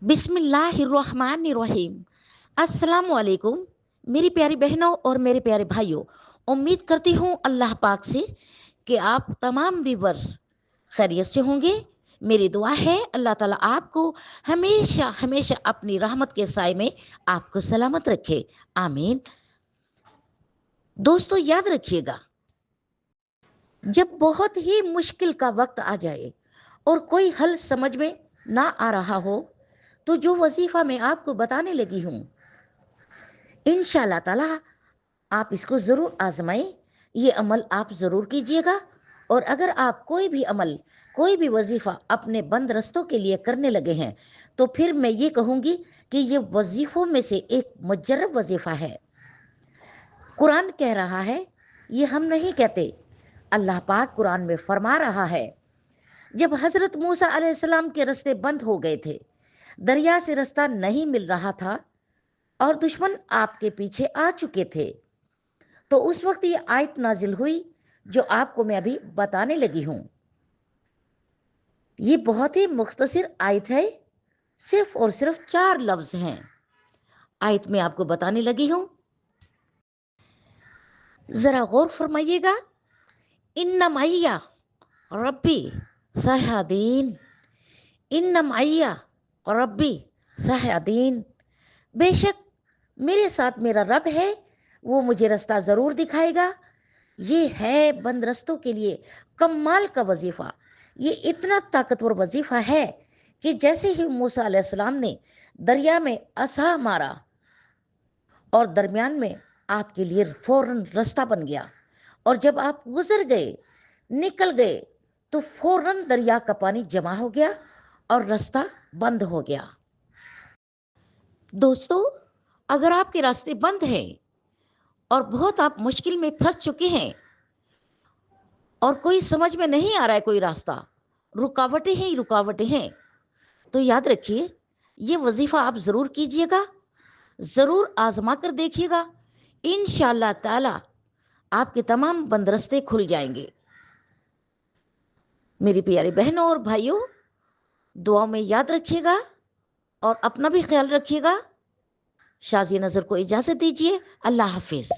बिस्मिल्लाहिर्रहमानिर्रहीम। अस्सलाम वालेकुम मेरी प्यारी बहनों और मेरे प्यारे भाइयों। उम्मीद करती हूँ अल्लाह पाक से कि आप तमाम व्यूवर्स खैरियत से होंगे। मेरी दुआ है अल्लाह ताला आपको हमेशा हमेशा अपनी रहमत के साए में आपको सलामत रखे, आमीन। दोस्तों याद रखिएगा, जब बहुत ही मुश्किल का वक्त आ जाए और कोई हल समझ में ना आ रहा हो, तो जो वजीफ़ा मैं आपको बताने लगी हूँ, इंशाअल्लाह ताला आप इसको ज़रूर आजमाएं। ये अमल आप ज़रूर कीजिएगा। और अगर आप कोई भी अमल, कोई भी वजीफ़ा अपने बंद रस्तों के लिए करने लगे हैं, तो फिर मैं ये कहूँगी कि ये वजीफ़ों में से एक मुजर्रब वजीफ़ा है। कुरान कह रहा है, ये हम नहीं कहते। अल्लाह पाक कुरान में फरमा रहा है, जब हज़रत मूसा अलैहिस्सलाम के रास्ते बंद हो गए थे, दरिया से रास्ता नहीं मिल रहा था और दुश्मन आपके पीछे आ चुके थे, तो उस वक्त ये आयत नाजिल हुई जो आपको मैं अभी बताने लगी हूँ। ये बहुत ही मुख्तसर आयत है, सिर्फ और सिर्फ 4 लफ्ज हैं। आयत में आपको बताने लगी हूँ, ज़रा गौर फरमाइएगा। इन्ना मैया रब्बी सहादीन, इन्ना मैया रब्बी सहादीन, बेशक मेरे साथ मेरा रब है, वो मुझे रास्ता ज़रूर दिखाएगा। ये है बंद रस्तों के लिए कमाल का वजीफ़ा। ये इतना ताकतवर वजीफ़ा है कि जैसे ही मूसा अलैहिस्सलाम ने दरिया में असा मारा और दरमियान में आपके लिए फौरन रास्ता बन गया, और जब आप गुजर गए, निकल गए, तो फौरन दरिया का पानी जमा हो गया और रास्ता बंद हो गया। दोस्तों, अगर आपके रास्ते बंद हैं और बहुत आप मुश्किल में फंस चुके हैं और कोई समझ में नहीं आ रहा है कोई रास्ता, रुकावटें ही रुकावटें हैं, तो याद रखिए, ये वजीफ़ा आप ज़रूर कीजिएगा, ज़रूर आजमा कर देखिएगा। इंशाअल्लाह ताला आपके तमाम बंद रास्ते खुल जाएंगे। मेरी प्यारी बहनों और भाइयों, दुआ में याद रखिएगा और अपना भी ख्याल रखिएगा। शाज़िया नज़र को इजाज़त दीजिए। अल्लाह हाफिज़।